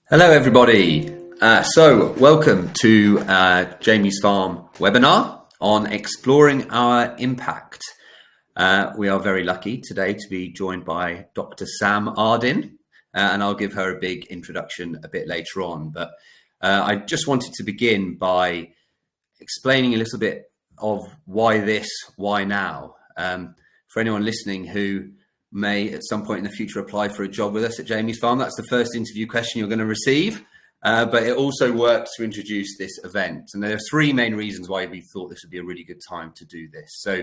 Hello, everybody. Welcome to Jamie's Farm webinar on exploring our impact. We are very lucky today to be joined by Dr. Sam Ardin, and I'll give her a big introduction a bit later on. But I just wanted to begin by explaining a little bit of why this, why now. For anyone listening who may at some point in the future apply for a job with us at Jamie's Farm, that's the first interview question you're going to receive. But it also works to introduce this event. And there are three main reasons why we thought this would be a really good time to do this. So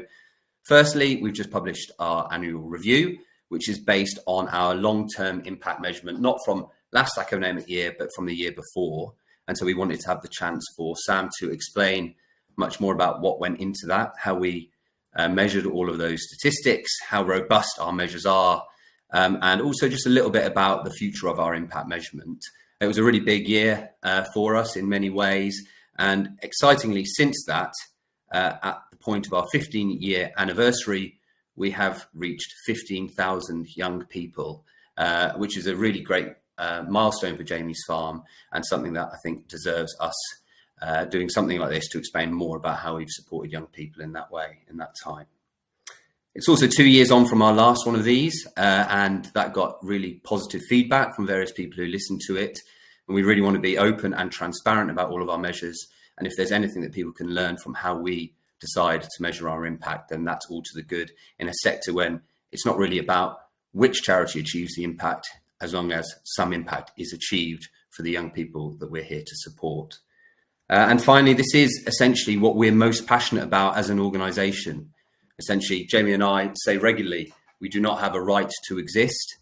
firstly, we've just published our annual review, which is based on our long-term impact measurement, not from last academic year, but from the year before. And so we wanted to have the chance for Sam to explain much more about what went into that, how we measured all of those statistics, how robust our measures are, and also just a little bit about the future of our impact measurement. It was a really big year for us in many ways. And excitingly, since that, at the point of our 15-year anniversary, we have reached 15,000 young people, which is a really great milestone for Jamie's Farm and something that I think deserves us doing something like this to explain more about how we've supported young people in that way, in that time. It's also 2 years on from our last one of these, and that got really positive feedback from various people who listened to it. And we really want to be open and transparent about all of our measures. And if there's anything that people can learn from how we decide to measure our impact, then that's all to the good in a sector when it's not really about which charity achieves the impact, as long as some impact is achieved for the young people that we're here to support. And finally, this is essentially what we're most passionate about as an organisation. Essentially, Jamie and I say regularly, we do not have a right to exist.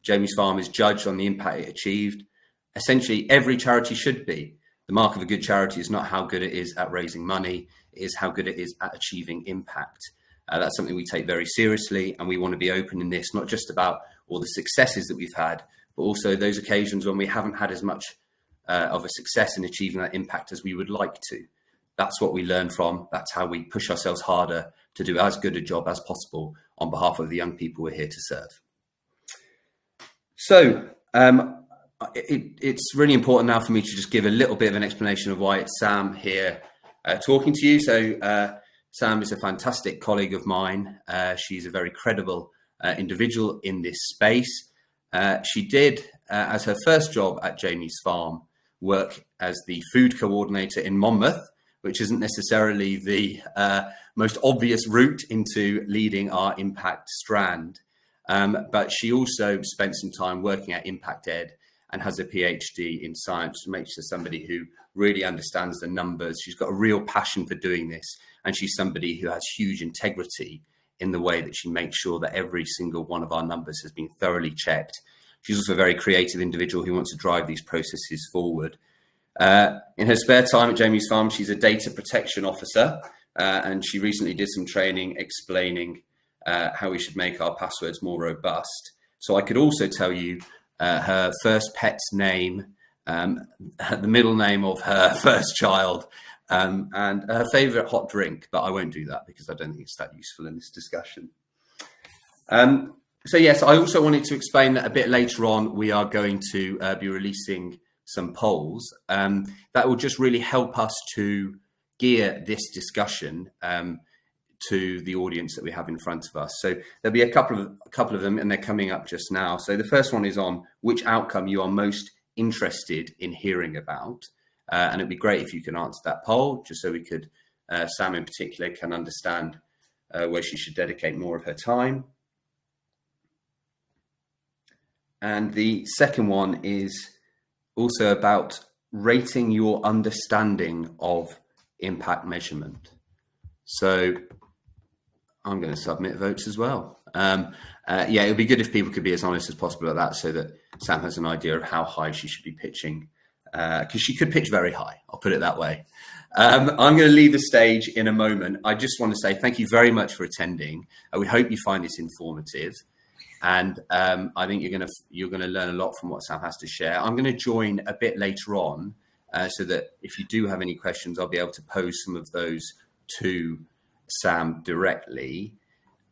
Jamie's Farm is judged on the impact it achieved. Essentially, every charity should be. The mark of a good charity is not how good it is at raising money, it is how good it is at achieving impact. That's something we take very seriously, and we want to be open in this, not just about all the successes that we've had, but also those occasions when we haven't had as much of a success in achieving that impact as we would like to. That's what we learn from. That's how we push ourselves harder to do as good a job as possible on behalf of the young people we're here to serve. So it's really important now for me to just give a little bit of an explanation of why it's Sam here talking to you. So Sam is a fantastic colleague of mine. She's a very credible individual in this space. She did, as her first job at Jamie's Farm, work as the food coordinator in Monmouth, which isn't necessarily the most obvious route into leading our impact strand. But she also spent some time working at Impact Ed and has a PhD in science, which makes her somebody who really understands the numbers. She's got a real passion for doing this, and she's somebody who has huge integrity in the way that she makes sure that every single one of our numbers has been thoroughly checked. She's also a very creative individual who wants to drive these processes forward. In her spare time at Jamie's Farm, she's a data protection officer, and she recently did some training explaining how we should make our passwords more robust. So I could also tell you her first pet's name, the middle name of her first child, and her favourite hot drink, but I won't do that because I don't think it's that useful in this discussion. So yes, I also wanted to explain that a bit later on, we are going to be releasing some polls that will just really help us to gear this discussion to the audience that we have in front of us. So there'll be a couple of them, and they're coming up just now. So the first one is on which outcome you are most interested in hearing about. And it'd be great if you can answer that poll, just so we could, Sam in particular, can understand where she should dedicate more of her time. And the second one is also about rating your understanding of impact measurement. So I'm going to submit votes as well. Yeah, it would be good if people could be as honest as possible at that, so that Sam has an idea of how high she should be pitching, because she could pitch very high, I'll put it that way. I'm going to leave the stage in a moment. I just want to say thank you very much for attending. We hope you find this informative. And I think you're going to learn a lot from what Sam has to share. I'm going to join a bit later on, so that if you do have any questions, I'll be able to pose some of those to Sam directly.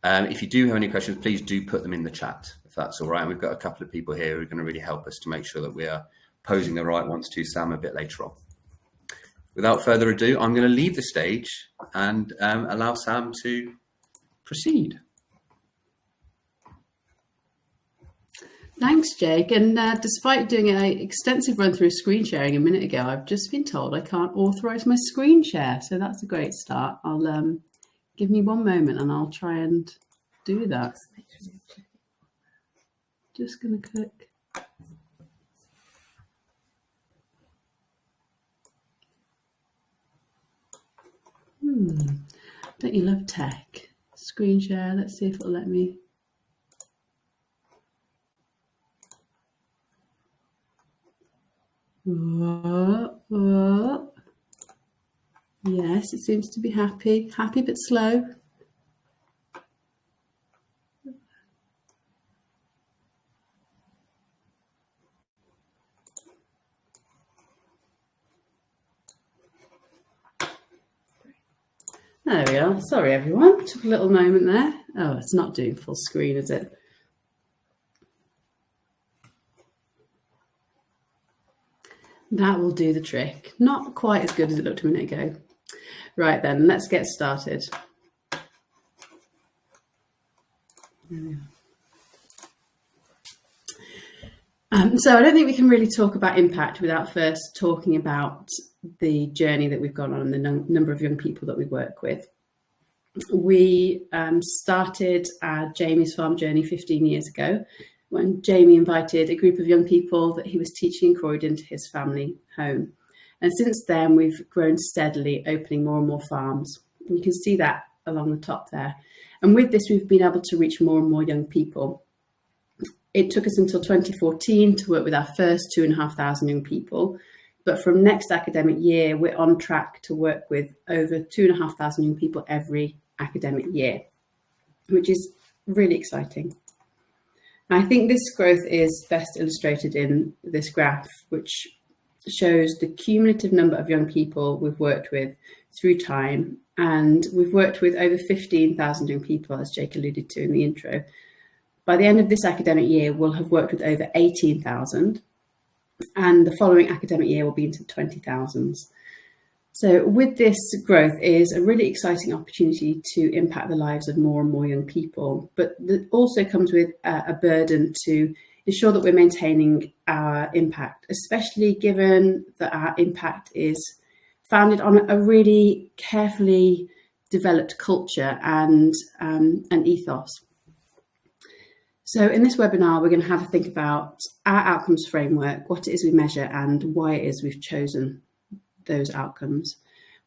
If you do have any questions, please do put them in the chat, if that's all right. And we've got a couple of people here who are going to really help us to make sure that we are posing the right ones to Sam a bit later on. Without further ado, I'm going to leave the stage and allow Sam to proceed. Thanks, Jake. And despite doing an extensive run through screen sharing a minute ago, I've just been told I can't authorize my screen share. So that's a great start. I'll give me one moment and I'll try and do that. Just going to click. Don't you love tech? Screen share. Let's see if it'll let me. Yes, it seems to be happy but slow. There we are. Sorry, everyone. Took a little moment there. Oh, it's not doing full screen, is it? That will do the trick. Not quite as good as it looked a minute ago. Right then, let's get started. So I don't think we can really talk about impact without first talking about the journey that we've gone on and the number of young people that we work with. We started our Jamie's Farm journey 15 years ago when Jamie invited a group of young people that he was teaching in Croydon to his family home. And since then, we've grown steadily, opening more and more farms. And you can see that along the top there. And with this, we've been able to reach more and more young people. It took us until 2014 to work with our first 2,500 young people. But from next academic year, we're on track to work with over 2,500 young people every academic year, which is really exciting. I think this growth is best illustrated in this graph, which shows the cumulative number of young people we've worked with through time. And we've worked with over 15,000 young people, as Jake alluded to in the intro. By the end of this academic year, we'll have worked with over 18,000. And the following academic year will be into the 20,000s. So with this growth is a really exciting opportunity to impact the lives of more and more young people, but that also comes with a burden to ensure that we're maintaining our impact, especially given that our impact is founded on a really carefully developed culture and an ethos. So in this webinar, we're going to have a think about our outcomes framework, what it is we measure and why it is we've chosen those outcomes.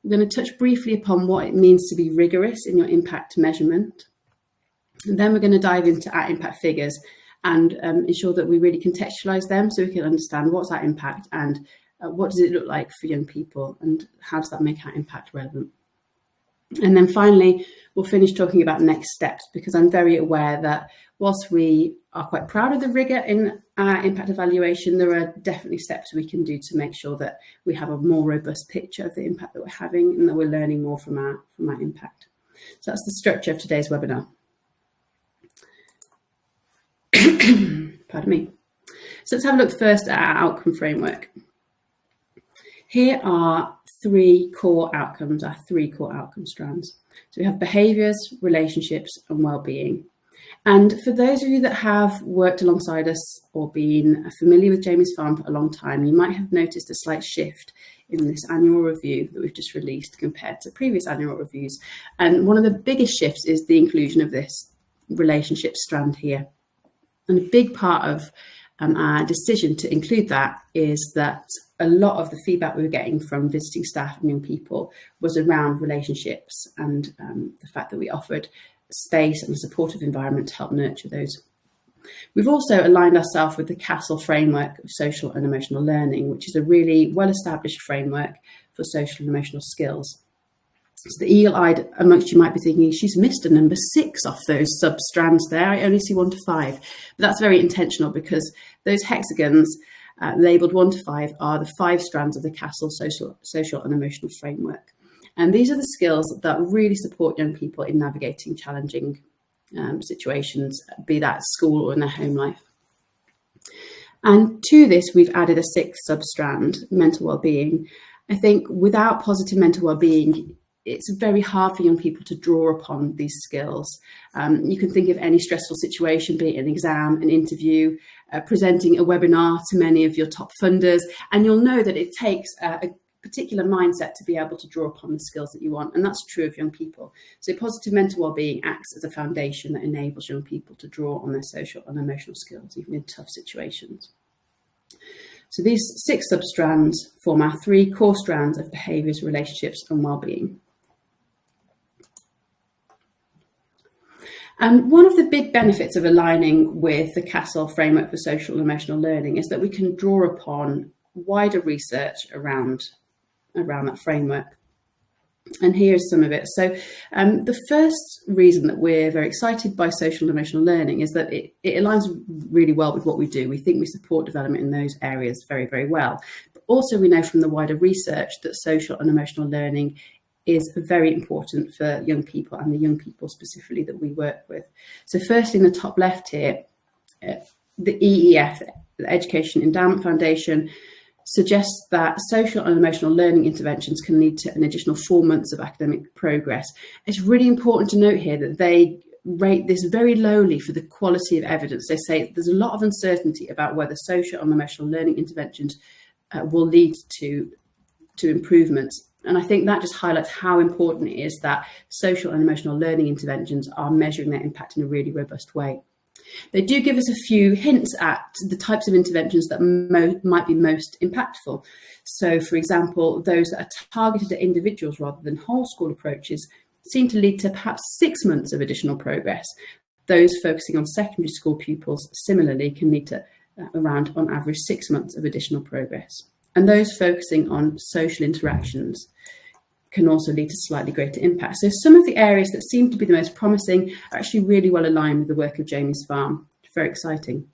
We're going to touch briefly upon what it means to be rigorous in your impact measurement. And then we're going to dive into our impact figures and ensure that we really contextualize them so we can understand what's our impact and what does it look like for young people and how does that make our impact relevant. And then finally, we'll finish talking about next steps, because I'm very aware that whilst we are quite proud of the rigor in our impact evaluation, there are definitely steps we can do to make sure that we have a more robust picture of the impact that we're having and that we're learning more from our impact. So that's the structure of today's webinar. Pardon me. So let's have a look first at our outcome framework. Here are three core outcomes, our three core outcome strands. So we have behaviours, relationships and well-being. And for those of you that have worked alongside us or been familiar with Jamie's Farm for a long time, you might have noticed a slight shift in this annual review that we've just released compared to previous annual reviews. And one of the biggest shifts is the inclusion of this relationship strand here. And a big part of our decision to include that is that a lot of the feedback we were getting from visiting staff and young people was around relationships and the fact that we offered space and a supportive environment to help nurture those. We've also aligned ourselves with the Castle framework of social and emotional learning, which is a really well-established framework for social and emotional skills. So the eagle-eyed amongst you might be thinking, she's missed a number 6 off those sub-strands there. I only see 1 to 5. But that's very intentional because those hexagons labelled 1 to 5 are the 5 strands of the Castle social and emotional framework. And these are the skills that really support young people in navigating challenging situations, be that at school or in their home life. And to this, we've added a sixth substrand, mental well-being. I think without positive mental well-being, it's very hard for young people to draw upon these skills. You can think of any stressful situation, be it an exam, an interview, presenting a webinar to many of your top funders, and you'll know that it takes a particular mindset to be able to draw upon the skills that you want, and that's true of young people. So positive mental well-being acts as a foundation that enables young people to draw on their social and emotional skills, even in tough situations. So these six substrands form our three core strands of behaviours, relationships and well-being. And one of the big benefits of aligning with the CASEL framework for social and emotional learning is that we can draw upon wider research around that framework. And here's some of it. So the first reason that we're very excited by social and emotional learning is that it aligns really well with what we do. We think we support development in those areas very, very well. But also we know from the wider research that social and emotional learning is very important for young people, and the young people specifically that we work with. So firstly, in the top left here, the EEF, the Education Endowment Foundation, suggests that social and emotional learning interventions can lead to an additional 4 months of academic progress. It's really important to note here that they rate this very lowly for the quality of evidence. They say there's a lot of uncertainty about whether social and emotional learning interventions will lead to improvements. And I think that just highlights how important it is that social and emotional learning interventions are measuring their impact in a really robust way. They do give us a few hints at the types of interventions that might be most impactful. So, for example, those that are targeted at individuals rather than whole school approaches seem to lead to perhaps 6 months of additional progress. Those focusing on secondary school pupils similarly can lead to around, on average, 6 months of additional progress. And those focusing on social interactions can also lead to slightly greater impact. So some of the areas that seem to be the most promising are actually really well aligned with the work of Jamie's farm. Very exciting.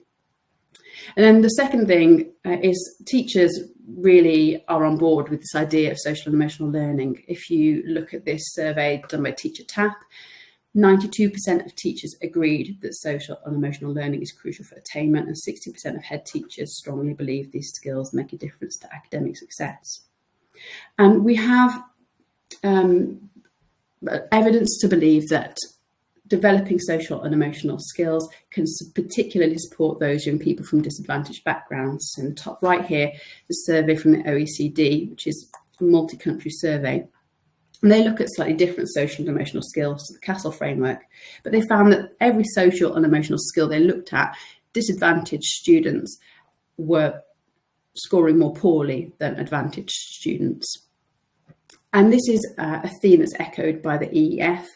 And then the second thing is teachers really are on board with this idea of social and emotional learning. If you look at this survey done by Teacher Tap, 92% of teachers agreed that social and emotional learning is crucial for attainment, and 60% of head teachers strongly believe these skills make a difference to academic success. And we have evidence to believe that developing social and emotional skills can particularly support those young people from disadvantaged backgrounds. In the top right here, the survey from the OECD, which is a multi-country survey. And they look at slightly different social and emotional skills to the CASEL framework, but they found that every social and emotional skill they looked at, disadvantaged students were scoring more poorly than advantaged students. And this is a theme that's echoed by the EEF,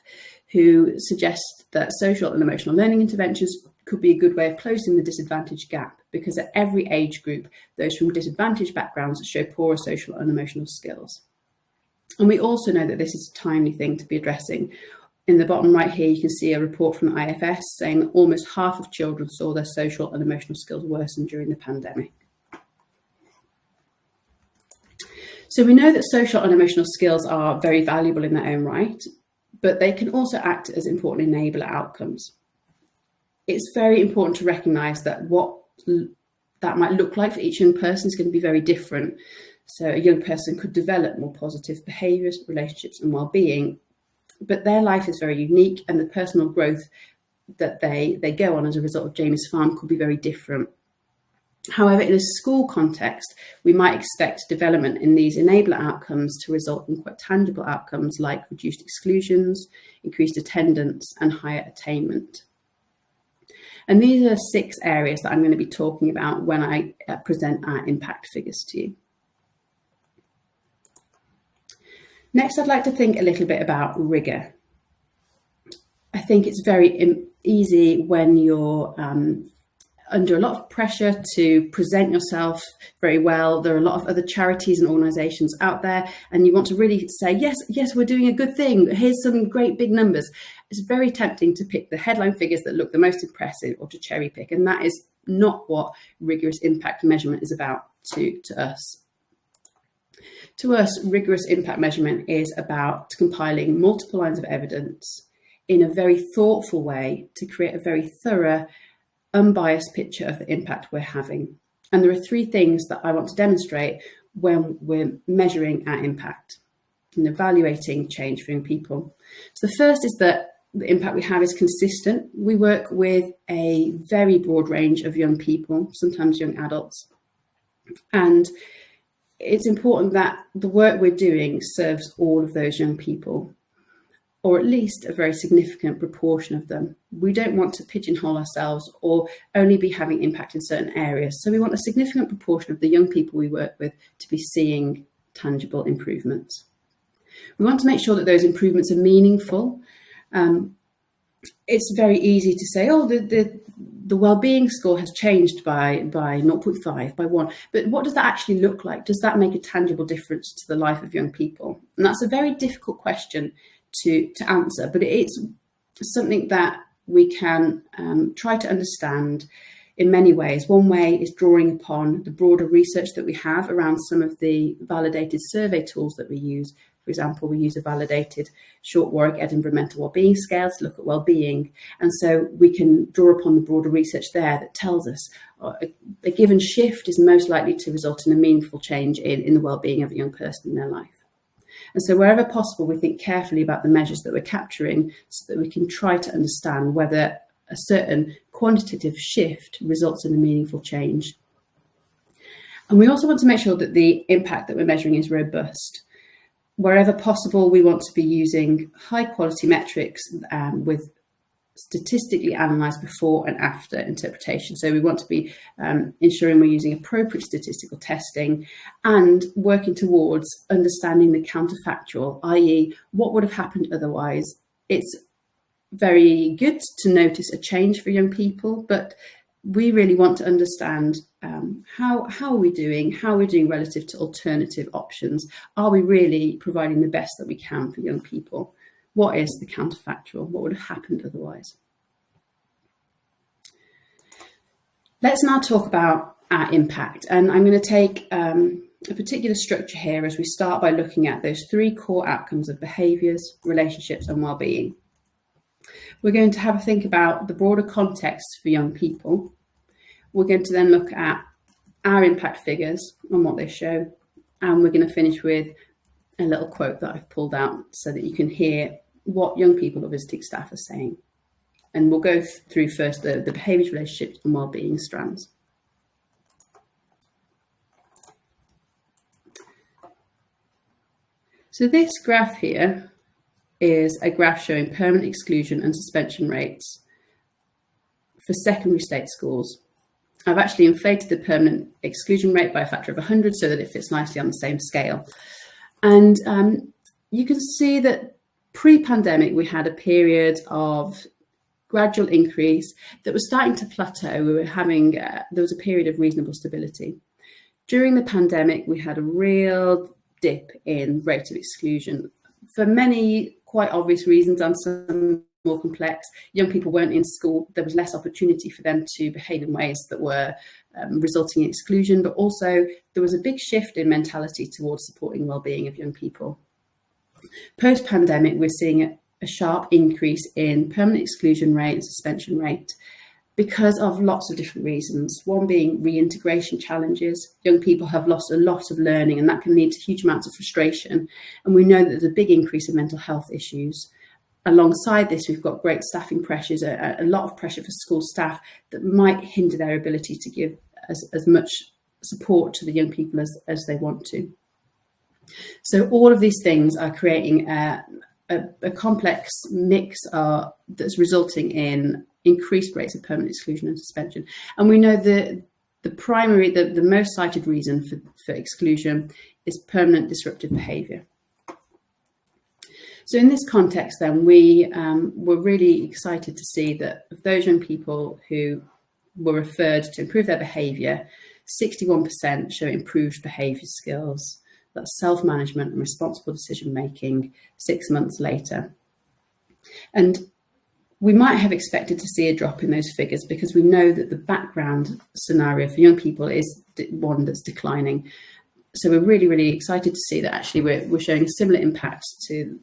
who suggests that social and emotional learning interventions could be a good way of closing the disadvantage gap, because at every age group, those from disadvantaged backgrounds show poorer social and emotional skills. And we also know that this is a timely thing to be addressing. In the bottom right here, you can see a report from the IFS saying that almost half of children saw their social and emotional skills worsen during the pandemic. So we know that social and emotional skills are very valuable in their own right, but they can also act as important enabler outcomes. It's very important to recognise that what that might look like for each young person is going to be very different. So a young person could develop more positive behaviours, relationships and well-being, but their life is very unique, and the personal growth that they go on as a result of Jamie's farm could be very different. However, in a school context, we might expect development in these enabler outcomes to result in quite tangible outcomes like reduced exclusions, increased attendance and higher attainment. And these are 6 areas that I'm going to be talking about when I present our impact figures to you. Next, I'd like to think a little bit about rigour. I think it's very easy when you're under a lot of pressure to present yourself very well. There are a lot of other charities and organisations out there, and you want to really say, yes, we're doing a good thing. Here's some great big numbers. It's very tempting to pick the headline figures that look the most impressive, or to cherry pick. And that is not what rigorous impact measurement is about to us. To us, rigorous impact measurement is about compiling multiple lines of evidence, in a very thoughtful way to create a very thorough, unbiased picture of the impact we're having. And there are three things that I want to demonstrate when we're measuring our impact and evaluating change for young people. So the first is that the impact we have is consistent. We work with a very broad range of young people, sometimes young adults. And it's important that the work we're doing serves all of those young people, or at least a very significant proportion of them. We don't want to pigeonhole ourselves or only be having impact in certain areas. So we want a significant proportion of the young people we work with to be seeing tangible improvements. We want to make sure that those improvements are meaningful. It's very easy to say, oh, the well-being score has changed by 0.5, by 1. But what does that actually look like? Does that make a tangible difference to the life of young people? And that's a very difficult question to answer, but it's something that we can try to understand in many ways. One way is drawing upon the broader research that we have around some of the validated survey tools that we use. For example, we use a validated Short Warwick Edinburgh Mental Wellbeing Scale to look at wellbeing. And so we can draw upon the broader research there that tells us a given shift is most likely to result in a meaningful change in the wellbeing of a young person in their life. And so wherever possible, we think carefully about the measures that we're capturing so that we can try to understand whether a certain quantitative shift results in a meaningful change. And we also want to make sure that the impact that we're measuring is robust. Wherever possible, we want to be using high quality metrics with statistically analysed before and after interpretation. So we want to be ensuring we're using appropriate statistical testing and working towards understanding the counterfactual, i.e. what would have happened otherwise. It's very good to notice a change for young people, but we really want to understand how are we doing, how we're doing relative to alternative options. Are we really providing the best that we can for young people? What is the counterfactual? What would have happened otherwise? Let's now talk about our impact. And I'm going to take a particular structure here as we start by looking at those three core outcomes of behaviours, relationships and wellbeing. We're going to have a think about the broader context for young people. We're going to then look at our impact figures and what they show. And we're going to finish with a little quote that I've pulled out so that you can hear what young people or visiting staff are saying. And we'll go through first the behaviours, relationships and wellbeing strands. So this graph here is a graph showing permanent exclusion and suspension rates for secondary state schools. I've actually inflated the permanent exclusion rate by a factor of 100 so that it fits nicely on the same scale. And you can see that pre-pandemic, we had a period of gradual increase that was starting to plateau. We were having, there was a period of reasonable stability. During the pandemic, we had a real dip in rate of exclusion for many quite obvious reasons and some more complex. Young people weren't in school. There was less opportunity for them to behave in ways that were resulting in exclusion, but also there was a big shift in mentality towards supporting well-being of young people. Post-pandemic, we're seeing a sharp increase in permanent exclusion rate and suspension rate because of lots of different reasons. One being reintegration challenges. Young people have lost a lot of learning and that can lead to huge amounts of frustration. And we know that there's a big increase in mental health issues. Alongside this, we've got great staffing pressures, a lot of pressure for school staff that might hinder their ability to give as much support to the young people as they want to. So all of these things are creating a complex mix that's resulting in increased rates of permanent exclusion and suspension. And we know the most cited reason for exclusion is permanent disruptive behaviour. So in this context then, we were really excited to see that of those young people who were referred to improve their behaviour, 61% show improved behaviour skills. That's self-management and responsible decision-making 6 months later. And we might have expected to see a drop in those figures because we know that the background scenario for young people is one that's declining. So we're really, really excited to see that actually we're showing a similar impact to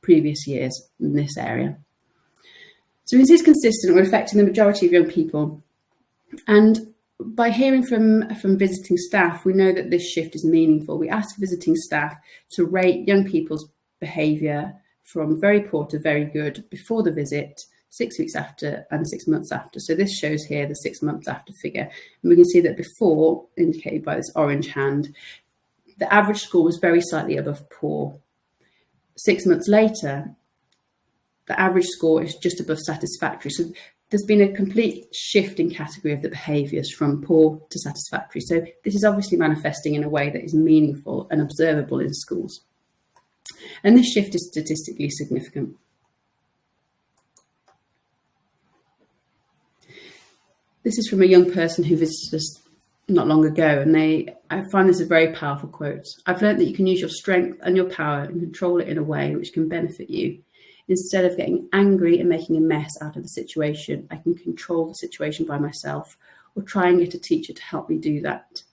previous years in this area. So this is consistent. We're affecting the majority of young people. And by hearing from visiting staff, we know that this shift is meaningful. We ask visiting staff to rate young people's behaviour from very poor to very good before the visit, 6 weeks after and 6 months after. So this shows here the 6 months after figure. And we can see that before, indicated by this orange hand, the average score was very slightly above poor. 6 months later, the average score is just above satisfactory. So there's been a complete shift in category of the behaviours from poor to satisfactory. So this is obviously manifesting in a way that is meaningful and observable in schools. And this shift is statistically significant. This is from a young person who visited us not long ago, and I find this a very powerful quote. "I've learned that you can use your strength and your power and control it in a way which can benefit you. Instead of getting angry and making a mess out of the situation, I can control the situation by myself or try and get a teacher to help me do that."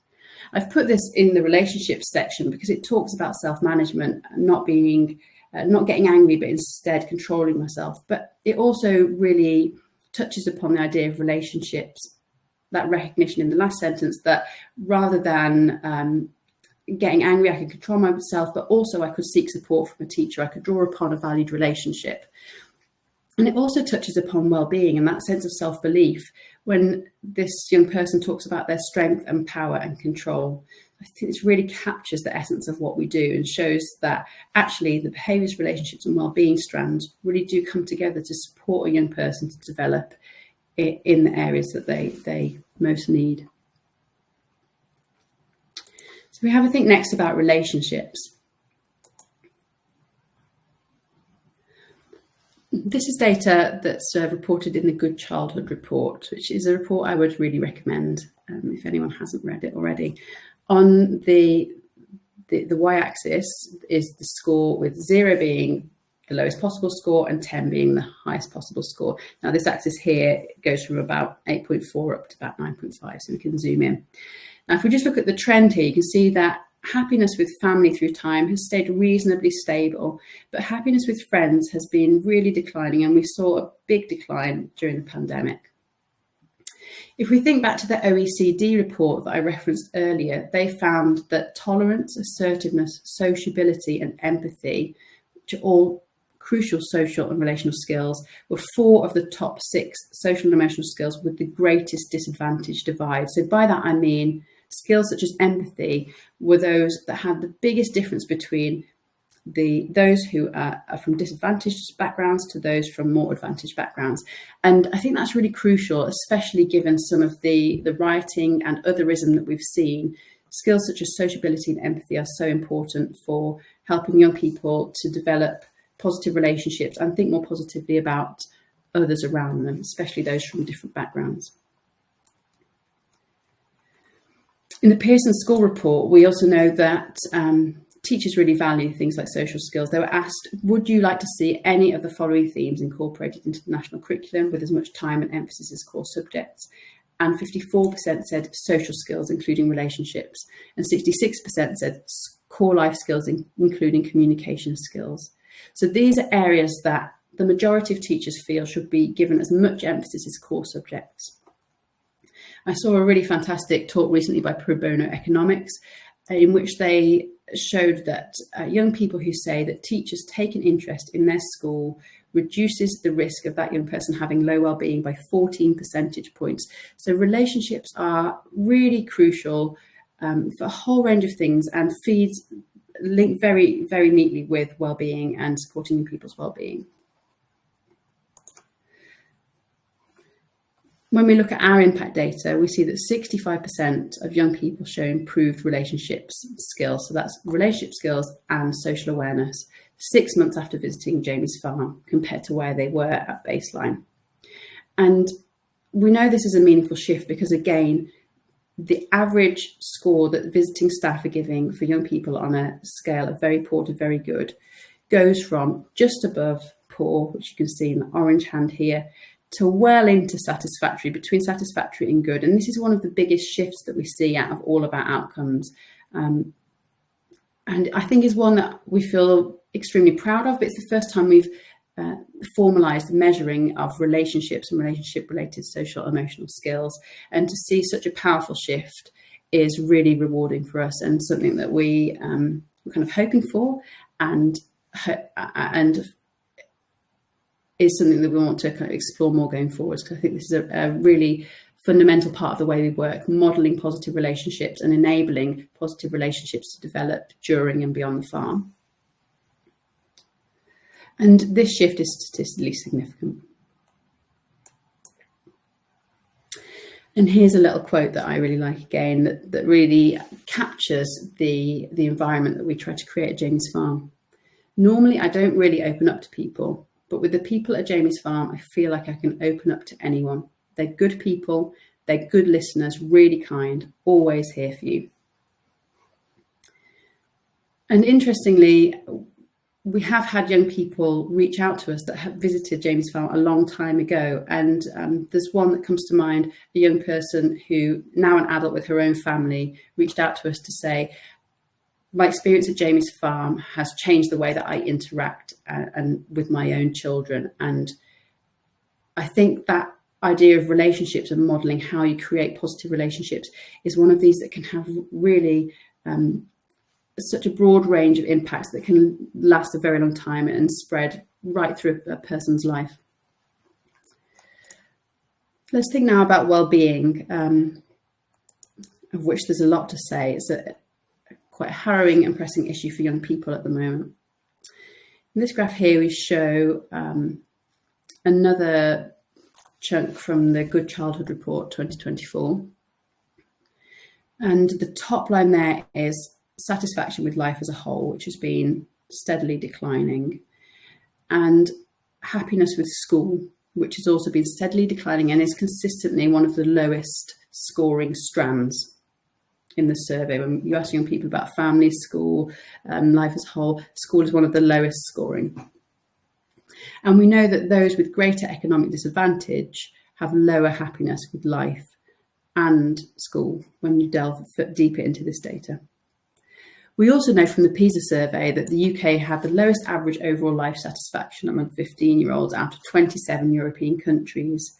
I've put this in the relationships section because it talks about self-management, not getting angry, but instead controlling myself. But it also really touches upon the idea of relationships, that recognition in the last sentence that rather than getting angry, I could control myself, but also I could seek support from a teacher. I could draw upon a valued relationship. And it also touches upon well-being and that sense of self-belief when this young person talks about their strength and power and control. I think this really captures the essence of what we do and shows that actually the behaviours, relationships and well-being strands really do come together to support a young person to develop in the areas that they most need. So we have a think next about relationships. This is data that's reported in the Good Childhood Report, which is a report I would really recommend if anyone hasn't read it already. On the y-axis is the score, with 0 being the lowest possible score and 10 being the highest possible score. Now this axis here goes from about 8.4 up to about 9.5, so we can zoom in. Now if we just look at the trend here, you can see that happiness with family through time has stayed reasonably stable, but happiness with friends has been really declining, and we saw a big decline during the pandemic. If we think back to the OECD report that I referenced earlier, they found that tolerance, assertiveness, sociability and empathy, which are all crucial social and relational skills, were 4 of the top 6 social and emotional skills with the greatest disadvantage divide. So by that I mean skills such as empathy were those that had the biggest difference between those who are from disadvantaged backgrounds to those from more advantaged backgrounds. And I think that's really crucial, especially given some of the rioting and otherism that we've seen. Skills such as sociability and empathy are so important for helping young people to develop positive relationships and think more positively about others around them, especially those from different backgrounds. In the Pearson School report, we also know that teachers really value things like social skills. They were asked, would you like to see any of the following themes incorporated into the national curriculum with as much time and emphasis as core subjects? And 54% said social skills, including relationships, and 66% said core life skills, including communication skills. So these are areas that the majority of teachers feel should be given as much emphasis as core subjects. I saw a really fantastic talk recently by Pro Bono Economics, in which they showed that young people who say that teachers take an interest in their school reduces the risk of that young person having low well-being by 14 percentage points. So relationships are really crucial for a whole range of things and link very, very neatly with well-being and supporting people's well-being. When we look at our impact data, we see that 65% of young people show improved relationships skills. So that's relationship skills and social awareness 6 months after visiting Jamie's farm compared to where they were at baseline. And we know this is a meaningful shift because, again, the average score that visiting staff are giving for young people on a scale of very poor to very good goes from just above poor, which you can see in the orange hand here, to well into satisfactory, between satisfactory and good. And this is one of the biggest shifts that we see out of all of our outcomes. And I think is one that we feel extremely proud of, but it's the first time we've formalised the measuring of relationships and relationship-related social emotional skills. And to see such a powerful shift is really rewarding for us, and something that we're kind of hoping for, and is something that we want to kind of explore more going forwards, because I think this is a really fundamental part of the way we work, modelling positive relationships and enabling positive relationships to develop during and beyond the farm. And this shift is statistically significant. And here's a little quote that I really like again, that really captures the environment that we try to create at Jamie's Farm. Normally, I don't really open up to people, but with the people at Jamie's Farm, I feel like I can open up to anyone. They're good people, they're good listeners, really kind, always here for you. And interestingly, we have had young people reach out to us that have visited Jamie's Farm a long time ago. And there's one that comes to mind, a young person who, now an adult with her own family, reached out to us to say, my experience at Jamie's Farm has changed the way that I interact and with my own children. And I think that idea of relationships and modelling how you create positive relationships is one of these that can have really such a broad range of impacts that can last a very long time and spread right through a person's life. Let's think now about well-being, of which there's a lot to say. It's a quite harrowing and pressing issue for young people at the moment. In this graph here, we show another chunk from the Good Childhood Report 2024. And the top line there is satisfaction with life as a whole, which has been steadily declining, and happiness with school, which has also been steadily declining and is consistently one of the lowest scoring strands in the survey. When you ask young people about family, school, life as a whole, school is one of the lowest scoring. And we know that those with greater economic disadvantage have lower happiness with life and school when you delve deeper into this data. We also know from the PISA survey that the UK had the lowest average overall life satisfaction among 15-year-olds out of 27 European countries.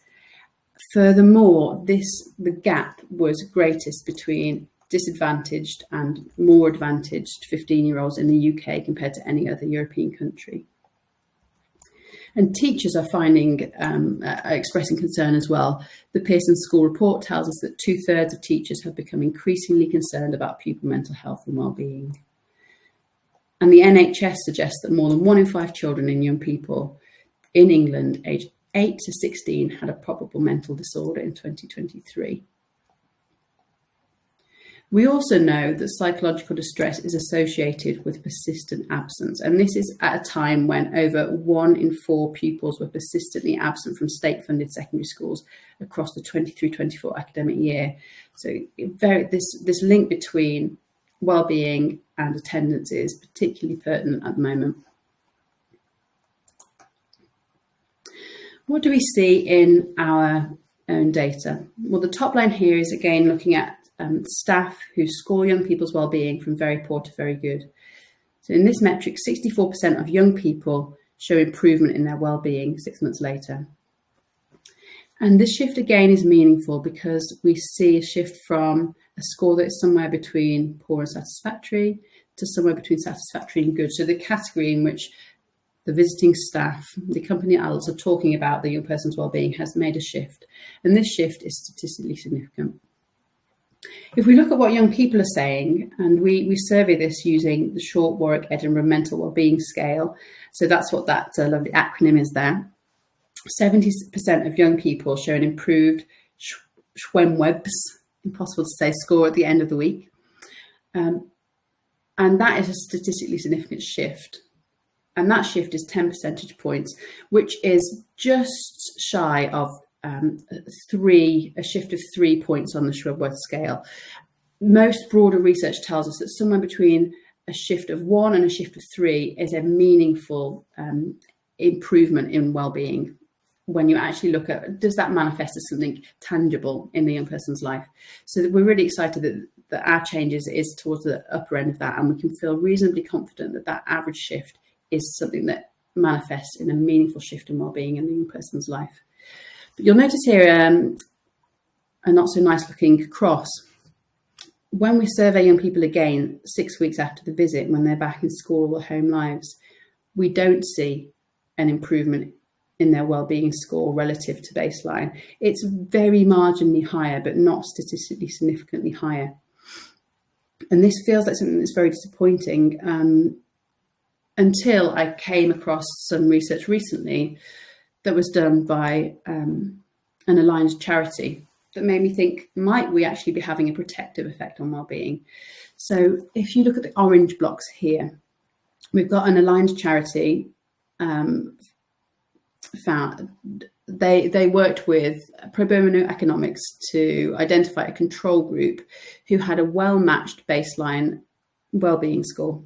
Furthermore, the gap was greatest between disadvantaged and more advantaged 15-year-olds in the UK compared to any other European country. And teachers are expressing concern as well. The Pearson School report tells us that 2/3 of teachers have become increasingly concerned about pupil mental health and well-being. And the NHS suggests that more than 1 in 5 children and young people in England aged 8 to 16 had a probable mental disorder in 2023. We also know that psychological distress is associated with persistent absence, and this is at a time when over 1 in 4 pupils were persistently absent from state-funded secondary schools across the 23-24 academic year. So this link between well-being and attendance is particularly pertinent at the moment. What do we see in our own data? Well, the top line here is again looking at staff who score young people's well-being from very poor to very good. So in this metric, 64% of young people show improvement in their well-being 6 months later. And this shift again is meaningful because we see a shift from a score that is somewhere between poor and satisfactory to somewhere between satisfactory and good. So the category in which the visiting staff, the company adults are talking about the young person's well-being has made a shift. And this shift is statistically significant. If we look at what young people are saying, and we survey this using the Short Warwick Edinburgh Mental Wellbeing Scale, so that's what that lovely acronym is there. 70% of young people show an improved Schwemmwebs, impossible to say, score at the end of the week. And that is a statistically significant shift. And that shift is 10 percentage points, which is just shy of a shift of 3 points on the Schwemmwebs scale. Most broader research tells us that somewhere between a shift of 1 and a shift of 3 is a meaningful improvement in well-being. When you actually look at, does that manifest as something tangible in the young person's life? So we're really excited that our changes is towards the upper end of that, and we can feel reasonably confident that that average shift is something that manifests in a meaningful shift in well-being in the young person's life. But you'll notice here a not so nice looking cross. When we survey young people again 6 weeks after the visit, when they're back in school or home lives, we don't see an improvement in their well-being score relative to baseline. It's very marginally higher, but not statistically significantly higher. And this feels like something that's very disappointing until I came across some research recently that was done by an aligned charity that made me think, might we actually be having a protective effect on well-being? So if you look at the orange blocks here, we've got an aligned charity found. They worked with pro bono economics to identify a control group who had a well-matched baseline well-being score.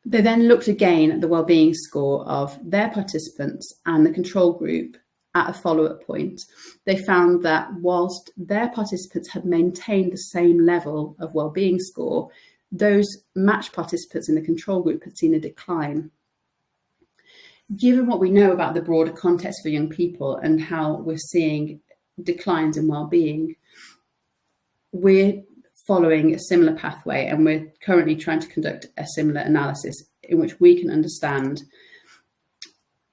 They then looked again at the well-being score of their participants and the control group at a follow-up point. They found that whilst their participants had maintained the same level of well-being score, those matched participants in the control group had seen a decline. Given what we know about the broader context for young people and how we're seeing declines in well-being, we're following a similar pathway, and we're currently trying to conduct a similar analysis in which we can understand,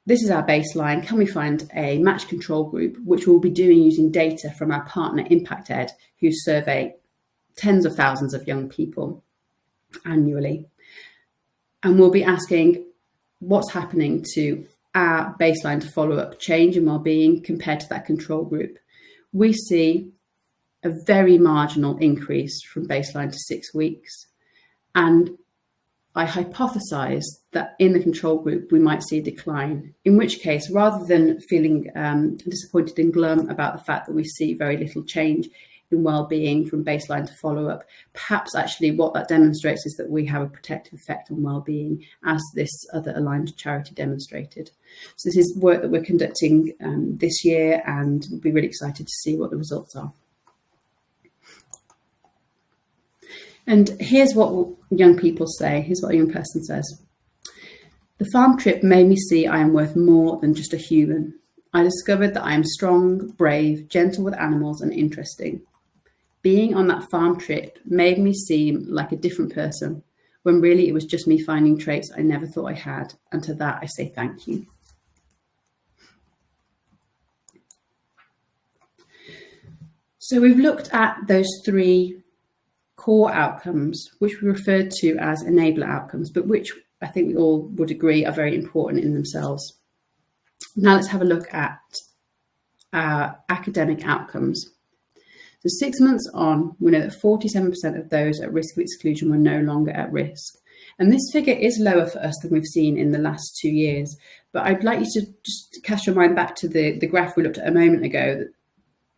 this is our baseline, can we find a matched control group, which we'll be doing using data from our partner Impact Ed, who survey tens of thousands of young people annually. And we'll be asking, what's happening to our baseline to follow up change in well-being compared to that control group? We see a very marginal increase from baseline to 6 weeks. And I hypothesize that in the control group, we might see a decline, in which case, rather than feeling disappointed and glum about the fact that we see very little change in well-being from baseline to follow-up, perhaps actually what that demonstrates is that we have a protective effect on well-being, as this other aligned charity demonstrated. So this is work that we're conducting this year, and we'll be really excited to see what the results are. And here's what young people say. Here's what a young person says. The farm trip made me see I am worth more than just a human. I discovered that I am strong, brave, gentle with animals, and interesting. Being on that farm trip made me seem like a different person, when really it was just me finding traits I never thought I had. And to that, I say thank you. So we've looked at those three core outcomes, which we referred to as enabler outcomes, but which I think we all would agree are very important in themselves. Now let's have a look at our academic outcomes. So 6 months on, we know that 47% of those at risk of exclusion were no longer at risk. And this figure is lower for us than we've seen in the last 2 years. But I'd like you to just cast your mind back to the graph we looked at a moment ago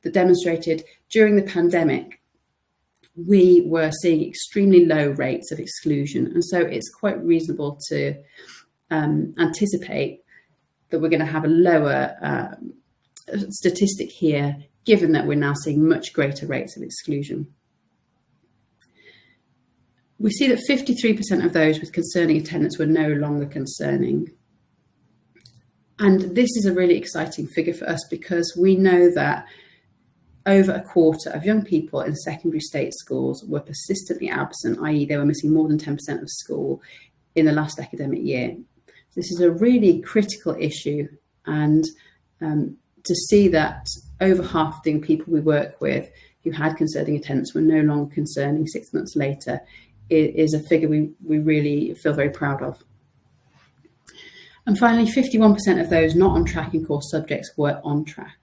that demonstrated during the pandemic, we were seeing extremely low rates of exclusion. And so it's quite reasonable to anticipate that we're going to have a lower statistic here, given that we're now seeing much greater rates of exclusion. We see that 53% of those with concerning attendance were no longer concerning. And this is a really exciting figure for us, because we know that over a quarter of young people in secondary state schools were persistently absent, i.e. they were missing more than 10% of school in the last academic year. This is a really critical issue, and to see that over half of the young people we work with who had concerning attendance were no longer concerning 6 months later is a figure we really feel very proud of. And finally, 51% of those not on track in core subjects were on track.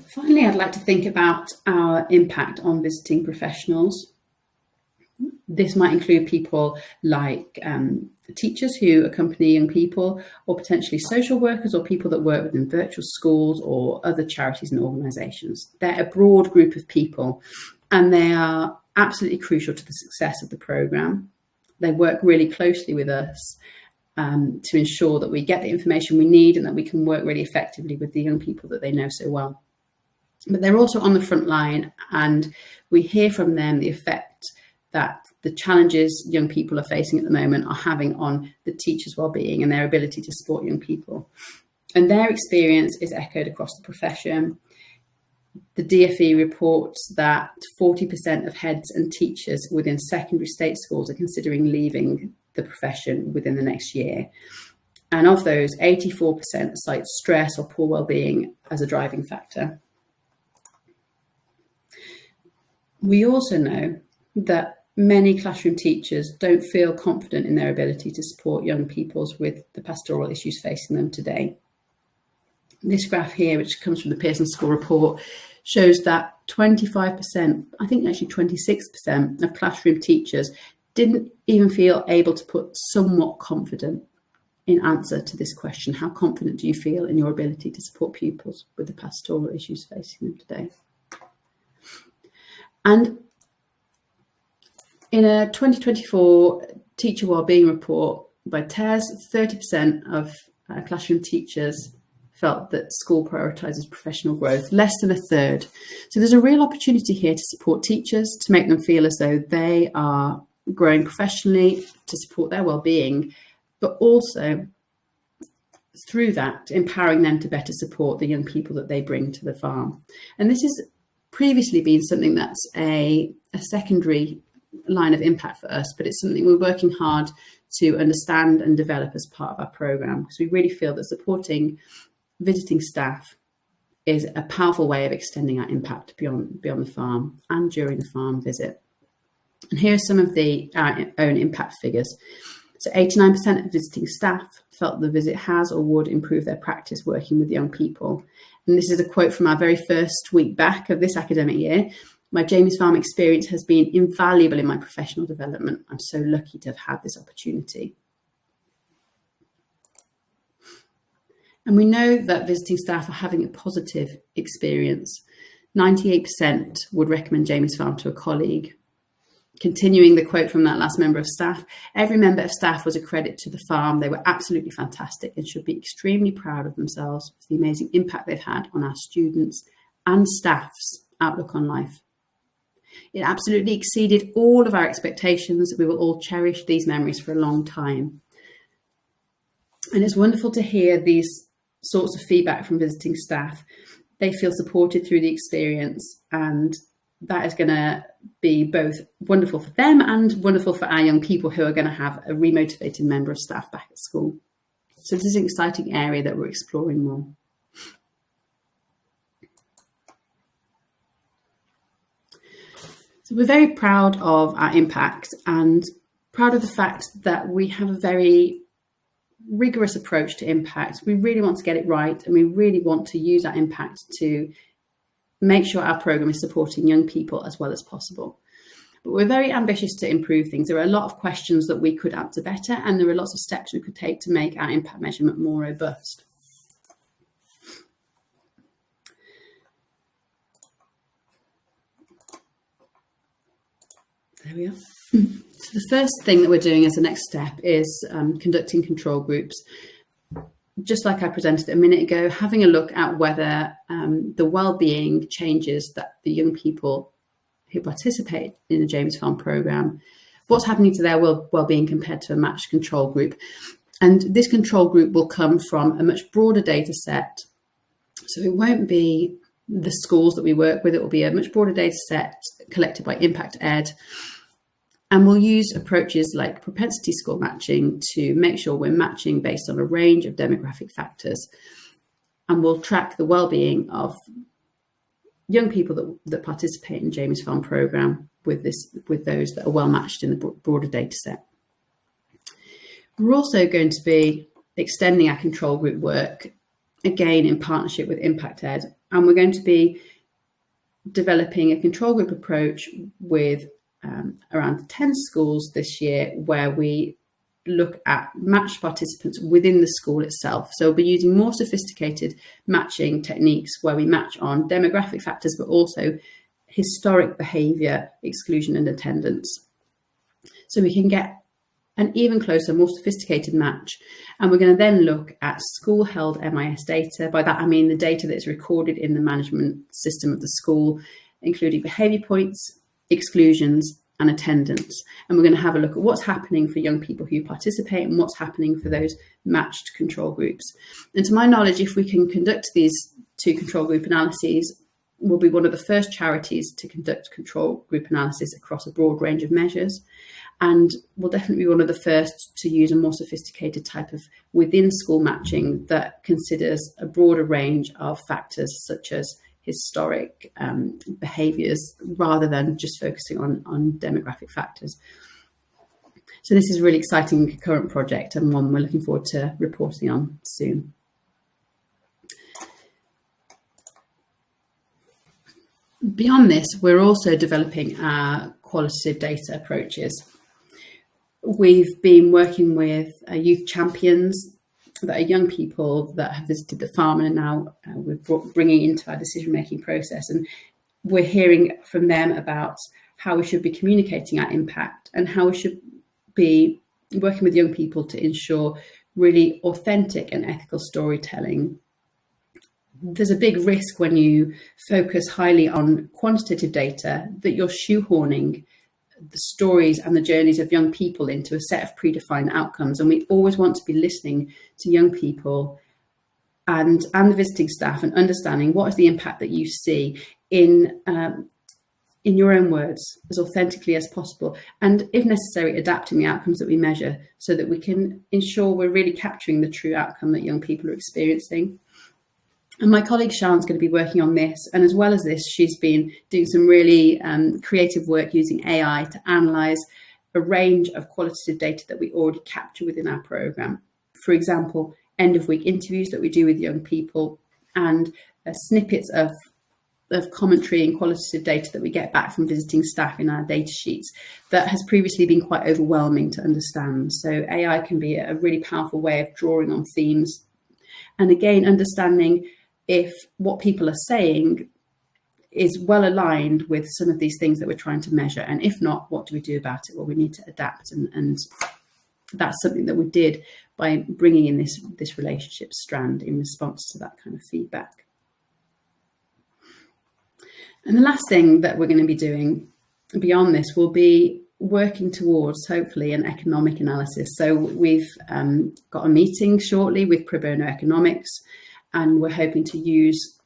Finally, I'd like to think about our impact on visiting professionals. This might include people like teachers who accompany young people, or potentially social workers, or people that work within virtual schools or other charities and organisations. They're a broad group of people, and they are absolutely crucial to the success of the programme. They work really closely with us to ensure that we get the information we need and that we can work really effectively with the young people that they know so well. But they're also on the front line, and we hear from them the effect that the challenges young people are facing at the moment are having on the teachers' wellbeing and their ability to support young people. And their experience is echoed across the profession. The DfE reports that 40% of heads and teachers within secondary state schools are considering leaving the profession within the next year. And of those, 84% cite stress or poor wellbeing as a driving factor. We also know that many classroom teachers don't feel confident in their ability to support young peoples with the pastoral issues facing them today. This graph here, which comes from the Pearson School report, shows that 25%, I think actually 26% of classroom teachers didn't even feel able to put somewhat confident in answer to this question. How confident do you feel in your ability to support pupils with the pastoral issues facing them today? And in a 2024 teacher wellbeing report by TES, 30% of classroom teachers felt that school prioritises professional growth, less than a third. So there's a real opportunity here to support teachers, to make them feel as though they are growing professionally, to support their well-being, but also through that, empowering them to better support the young people that they bring to the farm. And this has previously been something that's a secondary line of impact for us, but it's something we're working hard to understand and develop as part of our programme, because we really feel that supporting visiting staff is a powerful way of extending our impact beyond the farm and during the farm visit. And here are some of our own impact figures. So 89% of visiting staff felt the visit has or would improve their practice working with young people. And this is a quote from our very first week back of this academic year. My Jamie's Farm experience has been invaluable in my professional development. I'm so lucky to have had this opportunity. And we know that visiting staff are having a positive experience. 98% would recommend Jamie's Farm to a colleague. Continuing the quote from that last member of staff, every member of staff was a credit to the farm. They were absolutely fantastic and should be extremely proud of themselves for the amazing impact they've had on our students and staff's outlook on life. It absolutely exceeded all of our expectations. We will all cherish these memories for a long time. And it's wonderful to hear these sorts of feedback from visiting staff. They feel supported through the experience, and that is going to be both wonderful for them and wonderful for our young people who are going to have a remotivated member of staff back at school. So this is an exciting area that we're exploring more. So we're very proud of our impact and proud of the fact that we have a very rigorous approach to impact. We really want to get it right, and we really want to use our impact to make sure our programme is supporting young people as well as possible. But we're very ambitious to improve things. There are a lot of questions that we could answer better, and there are lots of steps we could take to make our impact measurement more robust. There we are. So the first thing that we're doing as a next step is conducting control groups. Just like I presented a minute ago, having a look at whether the wellbeing changes that the young people who participate in the James Farm programme, what's happening to their wellbeing compared to a matched control group. And this control group will come from a much broader data set. So it won't be the schools that we work with, it will be a much broader data set collected by Impact Ed. And we'll use approaches like propensity score matching to make sure we're matching based on a range of demographic factors. And we'll track the well-being of young people that participate in Jamie's Farm programme with those that are well matched in the broader data set. We're also going to be extending our control group work, again in partnership with Impact Ed. And we're going to be developing a control group approach with around 10 schools this year, where we look at matched participants within the school itself. So we'll be using more sophisticated matching techniques where we match on demographic factors, but also historic behaviour, exclusion and attendance. So we can get an even closer, more sophisticated match. And we're going to then look at school held MIS data. By that, I mean the data that's recorded in the management system of the school, including behaviour points, exclusions and attendance. And we're going to have a look at what's happening for young people who participate and what's happening for those matched control groups. And to my knowledge, if we can conduct these 2 control group analyses, we'll be one of the first charities to conduct control group analysis across a broad range of measures. And we'll definitely be one of the first to use a more sophisticated type of within school matching that considers a broader range of factors such as historic behaviours rather than just focusing on demographic factors. So this is a really exciting current project and one we're looking forward to reporting on soon. Beyond this, we're also developing our qualitative data approaches. We've been working with youth champions that are young people that have visited the farm and now we're bringing into our decision-making process. And we're hearing from them about how we should be communicating our impact and how we should be working with young people to ensure really authentic and ethical storytelling. There's a big risk when you focus highly on quantitative data that you're shoehorning the stories and the journeys of young people into a set of predefined outcomes. And we always want to be listening to young people and the visiting staff and understanding what is the impact that you see in your own words as authentically as possible. And if necessary, adapting the outcomes that we measure so that we can ensure we're really capturing the true outcome that young people are experiencing. And my colleague Sian's going to be working on this. And as well as this, she's been doing some really creative work using AI to analyse a range of qualitative data that we already capture within our programme. For example, end of week interviews that we do with young people and snippets of commentary and qualitative data that we get back from visiting staff in our data sheets that has previously been quite overwhelming to understand. So AI can be a really powerful way of drawing on themes. And again, understanding if what people are saying is well aligned with some of these things that we're trying to measure. And if not, what do we do about it? Well, we need to adapt. And that's something that we did by bringing in this relationship strand in response to that kind of feedback. And the last thing that we're going to be doing beyond this will be working towards, hopefully, an economic analysis. So we've got a meeting shortly with Pro Bono Economics, and we're hoping to use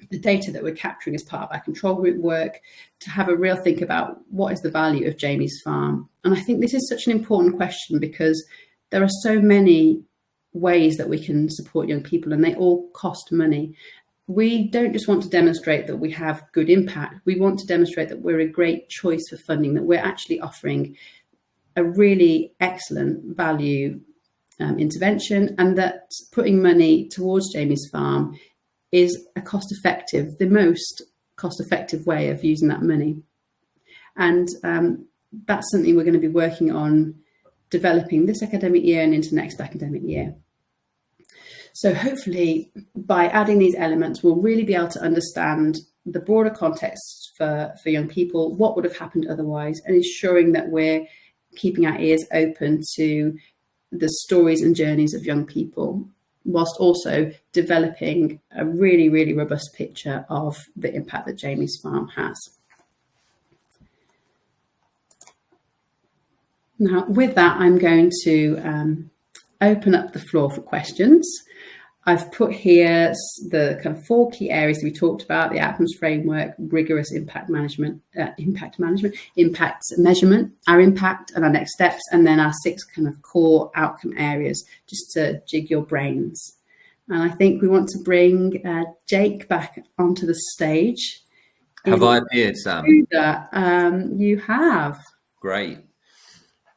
the data that we're capturing as part of our control group work to have a real think about what is the value of Jamie's farm. And I think this is such an important question because there are so many ways that we can support young people and they all cost money. We don't just want to demonstrate that we have good impact. We want to demonstrate that we're a great choice for funding, that we're actually offering a really excellent value intervention, and that putting money towards Jamie's farm is the most cost-effective way of using that money. And that's something we're going to be working on developing this academic year and into next academic year. So hopefully by adding these elements, we'll really be able to understand the broader context for young people, what would have happened otherwise, and ensuring that we're keeping our ears open to the stories and journeys of young people, whilst also developing a really, really robust picture of the impact that Jamie's farm has. Now, with that, I'm going to open up the floor for questions. I've put here the kind of 4 key areas that we talked about: the outcomes framework, rigorous impact measurement, our impact and our next steps, and then our 6 kind of core outcome areas, just to jig your brains. And I think we want to bring Jake back onto the stage. Have I appeared, Sam? You have. Great.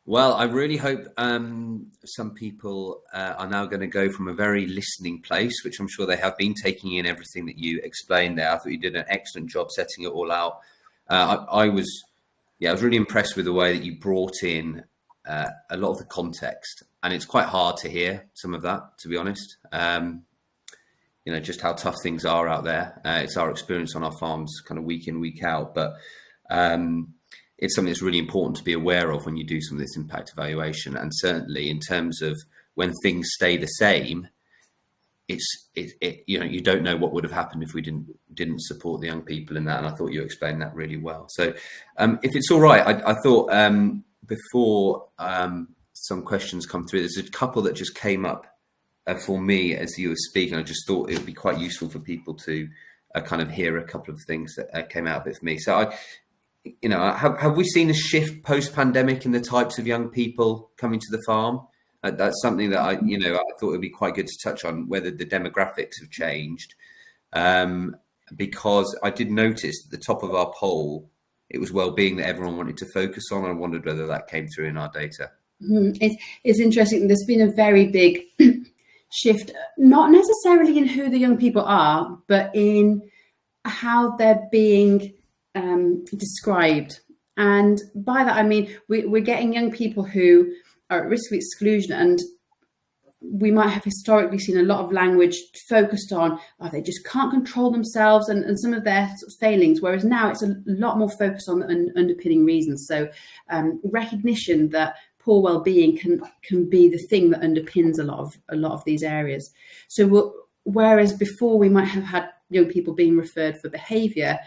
Well, I really hope some people are now going to go from a very listening place, which I'm sure they have been, taking in everything that you explained there. I thought you did an excellent job setting it all out. I was really impressed with the way that you brought in a lot of the context, and it's quite hard to hear some of that, to be honest. Just how tough things are out there. It's our experience on our farms kind of week in, week out, but it's something that's really important to be aware of when you do some of this impact evaluation. And certainly in terms of when things stay the same, you don't know what would have happened if we didn't didn't support the young people in that, and I thought you explained that really well. So if it's all right, I thought before some questions come through, there's a couple that just came up for me as you were speaking. I just thought it would be quite useful for people to kind of hear a couple of things that came out of it for me. So have we seen a shift post-pandemic in the types of young people coming to the farm? That's something that I thought it would be quite good to touch on, whether the demographics have changed. Because I did notice at the top of our poll, it was well-being that everyone wanted to focus on. I wondered whether that came through in our data. It's interesting. There's been a very big shift, not necessarily in who the young people are, but in how they're being described. And by that, I mean, we're getting young people who are at risk of exclusion, and we might have historically seen a lot of language focused on, they just can't control themselves and some of their sort of failings, whereas now it's a lot more focused on the underpinning reasons. So recognition that poor well-being can be the thing that underpins a lot of these areas. So whereas before we might have had young people being referred for behaviour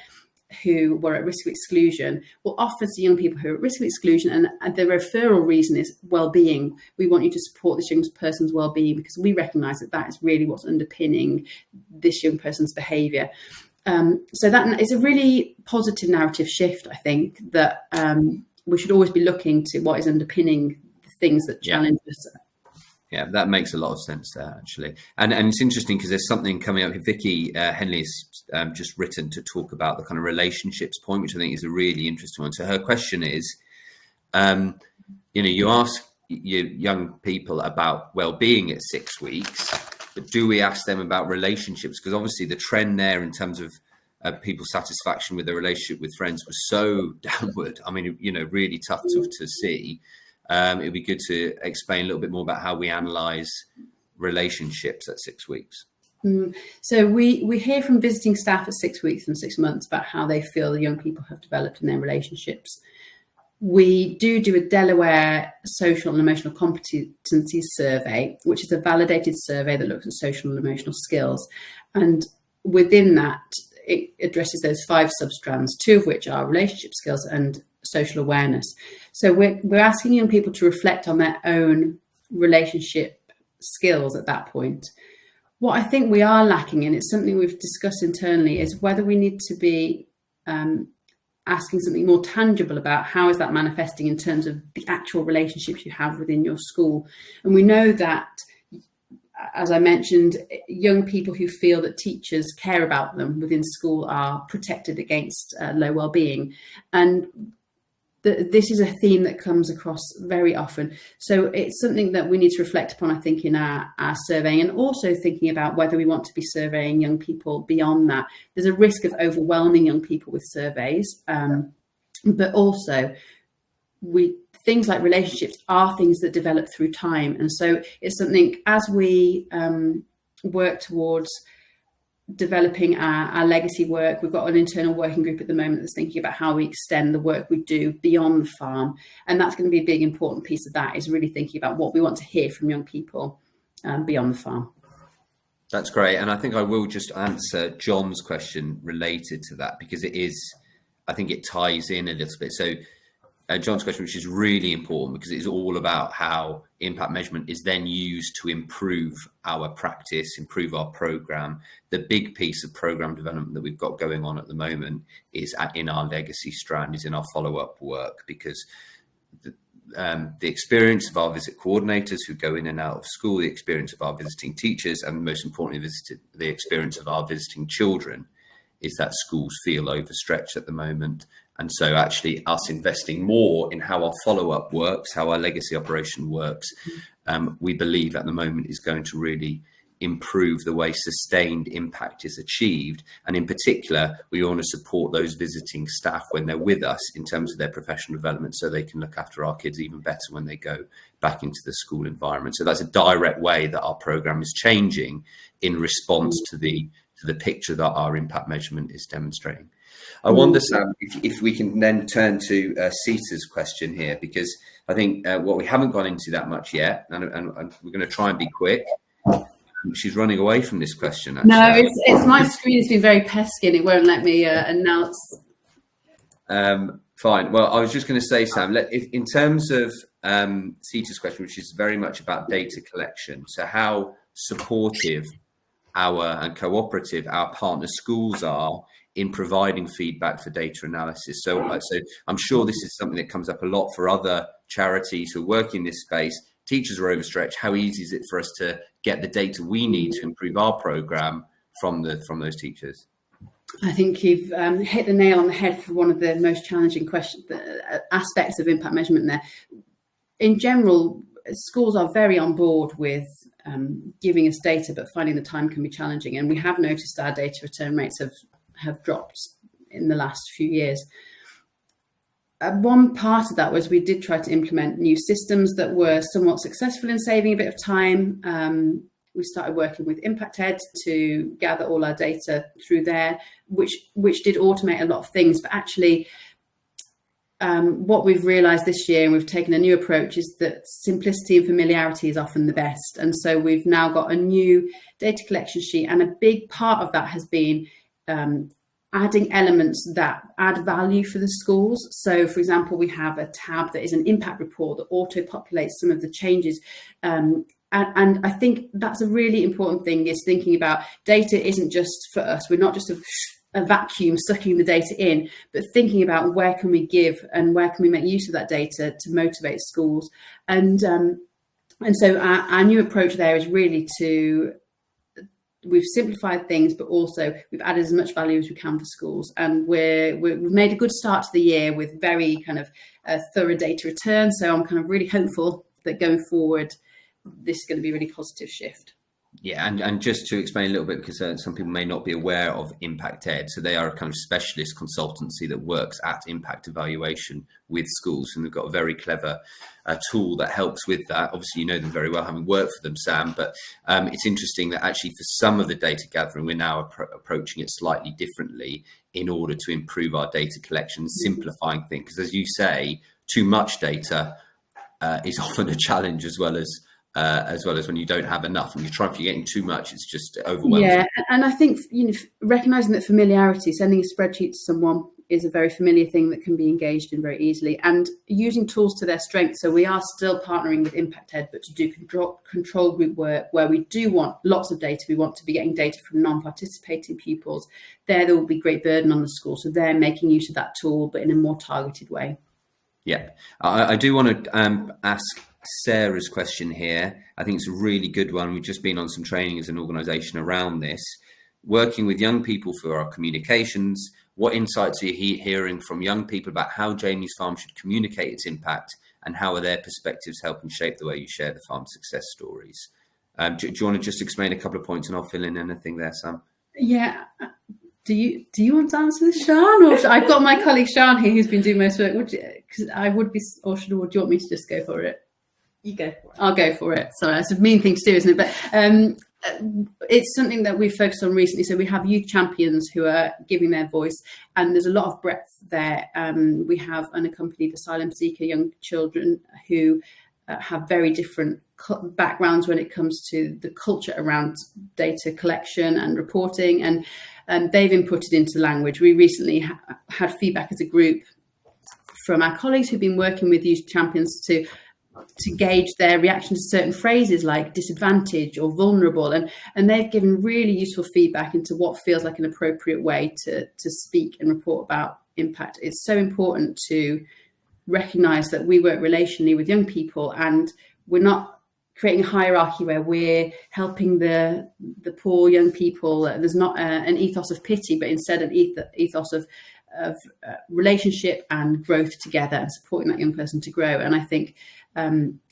who were at risk of exclusion, well, often to young people who are at risk of exclusion, and the referral reason is well-being. We want you to support this young person's well-being because we recognise that is really what's underpinning this young person's behaviour. So that is a really positive narrative shift, I think, that we should always be looking to what is underpinning the things that challenge us. Yeah, that makes a lot of sense there, actually. And it's interesting because there's something coming up. Vicky Henley's just written to talk about the kind of relationships point, which I think is a really interesting one. So her question is, you ask your young people about well-being at 6 weeks, but do we ask them about relationships? Because obviously the trend there in terms of people's satisfaction with their relationship with friends was so downward. I mean, really tough to see. It'd be good to explain a little bit more about how we analyse relationships at 6 weeks. So we hear from visiting staff at 6 weeks and 6 months about how they feel the young people have developed in their relationships. We do a Delaware social and emotional competencies survey, which is a validated survey that looks at social and emotional skills. And within that, it addresses those 5 substrands, 2 of which are relationship skills and social awareness. So we're asking young people to reflect on their own relationship skills at that point. What I think we are lacking, and it's something we've discussed internally, is whether we need to be asking something more tangible about how is that manifesting in terms of the actual relationships you have within your school. And we know that, as I mentioned, young people who feel that teachers care about them within school are protected against low well-being. And this is a theme that comes across very often. So it's something that we need to reflect upon, I think, in our surveying, and also thinking about whether we want to be surveying young people beyond that. There's a risk of overwhelming young people with surveys, but also things like relationships are things that develop through time. And so it's something, as we work towards developing our legacy work, we've got an internal working group at the moment that's thinking about how we extend the work we do beyond the farm. And that's going to be a big important piece of that, is really thinking about what we want to hear from young people beyond the farm. That's great. And I think I will just answer John's question related to that, because I think it ties in a little bit. So John's question, which is really important, because it's all about how impact measurement is then used to improve our practice, improve our program. The big piece of program development that we've got going on at the moment is in our legacy strand, is in our follow-up work, because the experience of our visit coordinators who go in and out of school, the experience of our visiting teachers, and most importantly, the experience of our visiting children, is that schools feel overstretched at the moment. And so actually us investing more in how our follow-up works, how our legacy operation works, we believe at the moment is going to really improve the way sustained impact is achieved. And in particular, we want to support those visiting staff when they're with us in terms of their professional development, so they can look after our kids even better when they go back into the school environment. So that's a direct way that our programme is changing in response to the picture that our impact measurement is demonstrating. I wonder, Sam, if we can then turn to Sita's question here, because I think what we haven't gone into that much yet, and we're going to try and be quick, She's running away from this question, No, actually. it's my screen has been very pesky and it won't let me announce. Fine. Well, I was just going to say, Sam, in terms of Sita's question, which is very much about data collection, so how supportive and cooperative our partner schools are in providing feedback for data analysis. So I'm sure this is something that comes up a lot for other charities who work in this space. Teachers are overstretched. How easy is it for us to get the data we need to improve our program from those teachers? I think you've hit the nail on the head for one of the most challenging aspects of impact measurement there. In general, schools are very on board with giving us data, but finding the time can be challenging. And we have noticed our data return rates have dropped in the last few years. One part of that was we did try to implement new systems that were somewhat successful in saving a bit of time. We started working with Impact Ed to gather all our data through there, which did automate a lot of things. But actually, what we've realised this year, and we've taken a new approach, is that simplicity and familiarity is often the best. And so we've now got a new data collection sheet, and a big part of that has been adding elements that add value for the schools. So, for example, we have a tab that is an impact report that auto-populates some of the changes. And I think that's a really important thing, is thinking about data isn't just for us. We're not just a vacuum sucking the data in, but thinking about where can we give and where can we make use of that data to motivate schools. And so our new approach there is really we've simplified things, but also we've added as much value as we can for schools. And we've made a good start to the year with very kind of thorough data return. So I'm kind of really hopeful that going forward, this is going to be a really positive shift. Yeah, and just to explain a little bit, because some people may not be aware of Impact Ed. So they are a kind of specialist consultancy that works at impact evaluation with schools, and they've got a very clever tool that helps with that. Obviously, you know them very well, having worked for them, Sam, but it's interesting that actually for some of the data gathering, we're now approaching it slightly differently in order to improve our data collection, simplifying things. Because as you say, too much data is often a challenge, as well as when you don't have enough, and if you're getting too much, it's just overwhelming. Yeah, and I think recognizing that familiarity, sending a spreadsheet to someone is a very familiar thing that can be engaged in very easily, and using tools to their strength. So we are still partnering with Impact Ed, but to do control group work where we do want lots of data. We want to be getting data from non-participating pupils. There will be great burden on the school, so they're making use of that tool, but in a more targeted way. Yeah, I do want to ask Sarah's question here. I think it's a really good one. We've just been on some training as an organisation around this. Working with young people for our communications, what insights are you hearing from young people about how Jamie's Farm should communicate its impact, and how are their perspectives helping shape the way you share the farm success stories? Do you want to just explain a couple of points, and I'll fill in anything there, Sam? Yeah. Do you want to answer this, Sean? Or I've got my colleague Sean here who's been doing most work. Do you want me to just go for it? You go for it. I'll go for it. Sorry, that's a mean thing to do, isn't it? But it's something that we've focused on recently. So we have youth champions who are giving their voice, and there's a lot of breadth there. We have unaccompanied asylum seeker young children who have very different backgrounds when it comes to the culture around data collection and reporting, and they've inputted into language. We recently had feedback as a group from our colleagues who've been working with youth champions to gauge their reaction to certain phrases like disadvantage or vulnerable, and they've given really useful feedback into what feels like an appropriate way to speak and report about impact. It's so important to recognize that we work relationally with young people, and we're not creating a hierarchy where we're helping the poor young people. There's not an ethos of pity, but instead an ethos of relationship and growth together, and supporting that young person to grow. And I think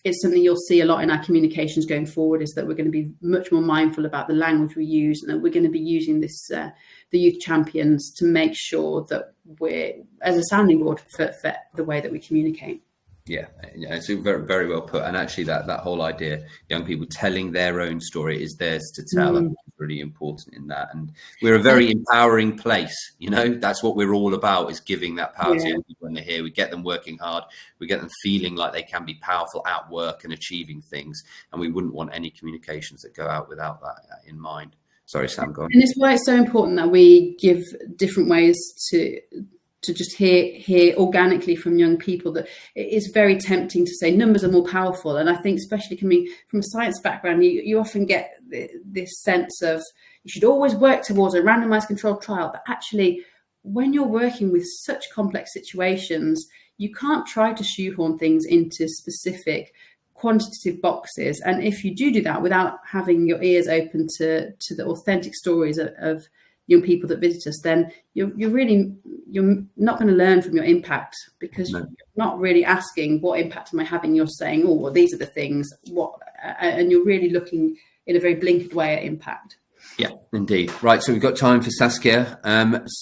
it's something you'll see a lot in our communications going forward, is that we're going to be much more mindful about the language we use, and that we're going to be using this the youth champions to make sure that we're as a sounding board for the way that we communicate. Yeah, it's very, very well put. And actually, that whole idea, young people telling their own story is theirs to tell, I think is really important in that. And we're a very empowering place. That's what we're all about, is giving that power to young people when they're here. We get them working hard. We get them feeling like they can be powerful at work and achieving things. And we wouldn't want any communications that go out without that in mind. Sorry, Sam, go on. And it's why it's so important that we give different ways to just hear organically from young people. That it is very tempting to say numbers are more powerful. And I think, especially coming from a science background, you often get this sense of you should always work towards a randomized controlled trial. But actually, when you're working with such complex situations, you can't try to shoehorn things into specific quantitative boxes. And if you do that without having your ears open to the authentic stories of young people that visit us, then you're not going to learn from your impact, because you're not really asking what impact am I having. You're saying, oh, well, these are the things, and you're really looking in a very blinkered way at impact. Yeah, indeed. Right, so we've got time for Saskia.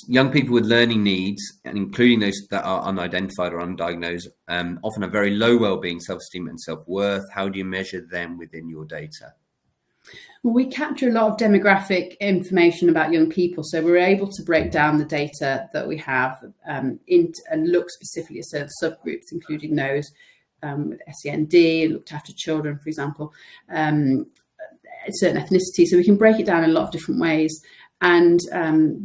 Young people with learning needs, and including those that are unidentified or undiagnosed, often have very low well-being, self-esteem and self-worth. How do you measure them within your data? Well, we capture a lot of demographic information about young people, so we're able to break down the data that we have and look specifically at certain subgroups, including those with SEND, looked after children, for example, certain ethnicity. So we can break it down in a lot of different ways. And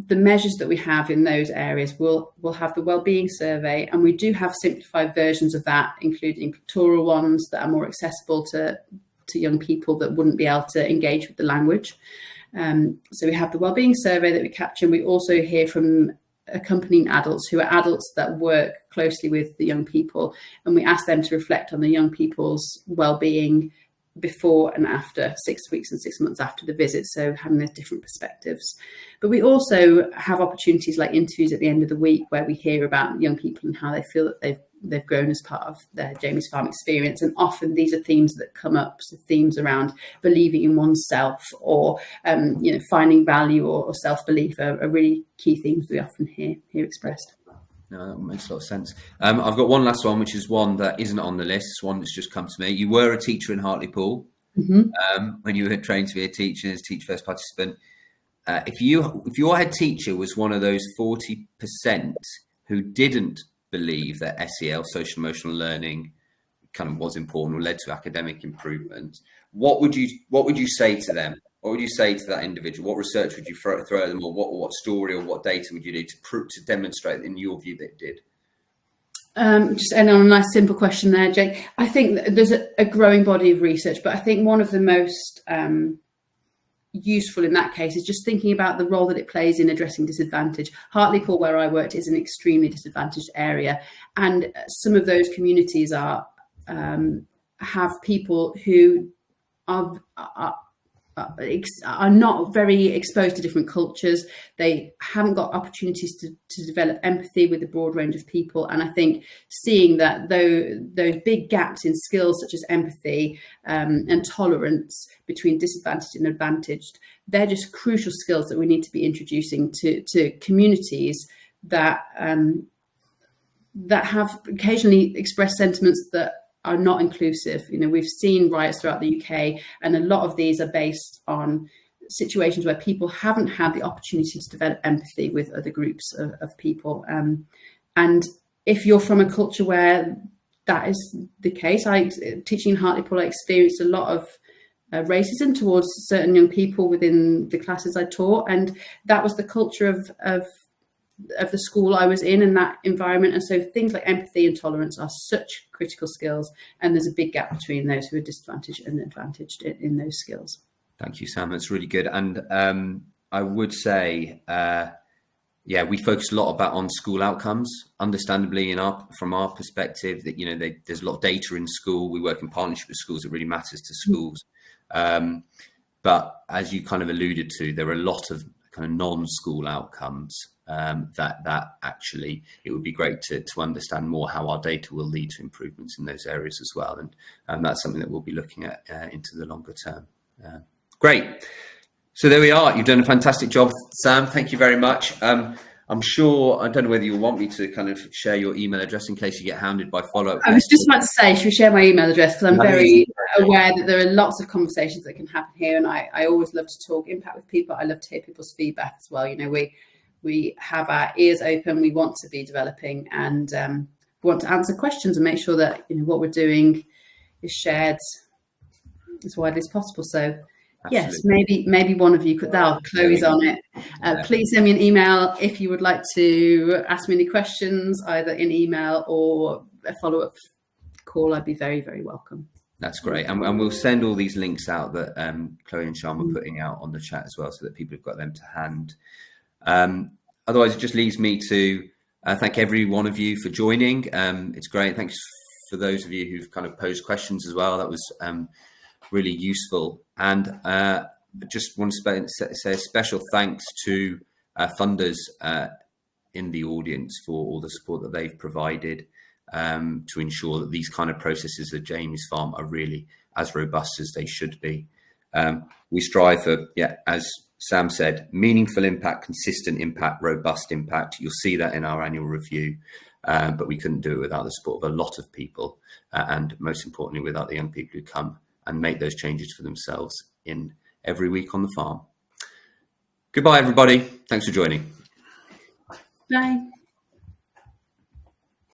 the measures that we have in those areas will have the wellbeing survey, and we do have simplified versions of that, including pictorial ones that are more accessible to young people that wouldn't be able to engage with the language. So we have the wellbeing survey that we capture, and we also hear from accompanying adults who are adults that work closely with the young people, and we ask them to reflect on the young people's wellbeing before and after 6 weeks and 6 months after the visit, so having those different perspectives. But we also have opportunities like interviews at the end of the week, where we hear about young people and how they feel that they've grown as part of their Jamie's Farm experience. And often these are themes that come up, so themes around believing in oneself, or finding value or self-belief are really key themes we often hear expressed. No, that makes a lot of sense. I've got one last one, which is one that isn't on the list. It's one that's just come to me. You were a teacher in Hartlepool when you were trained to be a teacher, as Teach First participant. If your head teacher was one of those 40% who didn't believe that SEL, social emotional learning, kind of was important or led to academic improvement, what would you say to them? What would you say to that individual? What research would you throw at them, or what story or what data would you do to demonstrate in your view that it did? Just and on a nice simple question there, Jake. I think there's a growing body of research, but I think one of the most useful in that case is just thinking about the role that it plays in addressing disadvantage. Hartlepool, where I worked, is an extremely disadvantaged area, and some of those communities have people who are not very exposed to different cultures. They haven't got opportunities to develop empathy with a broad range of people. And I think seeing that those big gaps in skills such as empathy and tolerance between disadvantaged and advantaged, they're just crucial skills that we need to be introducing to communities that have occasionally expressed sentiments that are not inclusive. We've seen riots throughout the UK, and a lot of these are based on situations where people haven't had the opportunity to develop empathy with other groups of people. And if you're from a culture where that is the case, teaching in Hartlepool, I experienced a lot of racism towards certain young people within the classes I taught, and that was the culture of the school I was in, and that environment. And so things like empathy and tolerance are such critical skills, and there's a big gap between those who are disadvantaged and advantaged in those skills. Thank you, Sam. That's really good. And I would say, we focus a lot on school outcomes, understandably from our perspective, that there's a lot of data in school. We work in partnership with schools. It really matters to schools. But as you kind of alluded to, there are a lot of kind of non-school outcomes that actually it would be great to understand more how our data will lead to improvements in those areas as well. And that's something that we'll be looking at into the longer term. Great. So there we are. You've done a fantastic job, Sam. Thank you very much. I'm sure, I don't know whether you want me to kind of share your email address in case you get hounded by follow-up I was just questions. about to say, should we share my email address? Because I'm very aware that there are lots of conversations that can happen here, and I always love to talk impact with people. I love to hear people's feedback as well. You know, we have our ears open. We want to be developing, and we want to answer questions and make sure that, you know, what we're doing is shared as widely as possible. So yes, maybe one of you could. Chloe's on it. Please send me an email if you would like to ask me any questions, either in email or a follow-up call. I'd be very, very welcome. That's great, and we'll send all these links out that Chloe and Sharma are putting out on the chat as well, so that people have got them to hand. Otherwise, it just leaves me to thank every one of you for joining. It's great. Thanks for those of you who've kind of posed questions as well. That was really useful. And I just want to say a special thanks to funders in the audience for all the support that they've provided to ensure that these kind of processes at Jamie's Farm are really as robust as they should be. We strive for, as Sam said, meaningful impact, consistent impact, robust impact. You'll see that in our annual review, but we couldn't do it without the support of a lot of people, and most importantly, without the young people who come and make those changes for themselves in every week on the farm. Goodbye, everybody. Thanks for joining. Bye.